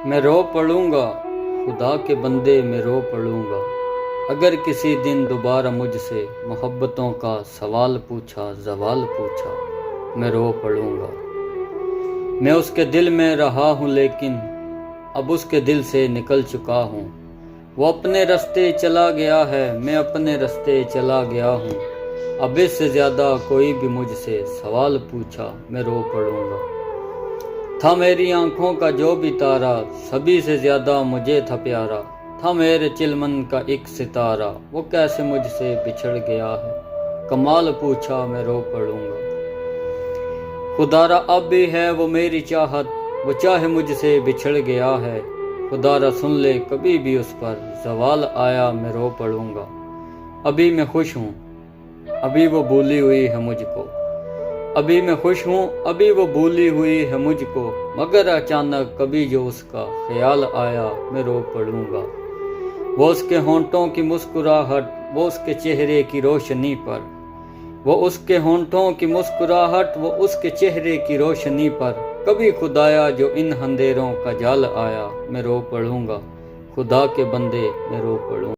میں رو پڑوں گا، خدا کے بندے میں رو پڑوں گا۔ اگر کسی دن دوبارہ مجھ سے محبتوں کا سوال پوچھا، زوال پوچھا، میں رو پڑوں گا۔ میں اس کے دل میں رہا ہوں لیکن اب اس کے دل سے نکل چکا ہوں۔ وہ اپنے راستے چلا گیا ہے، میں اپنے راستے چلا گیا ہوں۔ اب اس سے زیادہ کوئی بھی مجھ سے سوال پوچھا، میں رو پڑوں گا۔ تھا میری آنکھوں کا جو بھی تارا، سبھی سے زیادہ مجھے تھا پیارا۔ تھا میرے چلمن کا ایک ستارہ، وہ کیسے مجھ سے بچھڑ گیا ہے، کمال پوچھا، میں رو پڑوں گا۔ خدا را اب بھی ہے وہ میری چاہت، وہ چاہے مجھ سے بچھڑ گیا ہے۔ خدا را سن لے کبھی بھی اس پر زوال آیا، میں رو پڑوں گا۔ ابھی میں خوش ہوں، ابھی وہ بھولی ہوئی ہے مجھ کو۔ ابھی میں خوش ہوں، ابھی وہ بھولی ہوئی ہے مجھ کو، مگر اچانک کبھی جو اس کا خیال آیا، میں رو پڑوں گا۔ وہ اس کے ہونٹوں کی مسکراہٹ، وہ اس کے چہرے کی روشنی پر، وہ اس کے ہونٹوں کی مسکراہٹ، وہ اس کے چہرے کی روشنی پر، کبھی خدایا جو ان اندھیروں کا جال آیا، میں رو پڑوں گا۔ خدا کے بندے میں رو پڑوں گا۔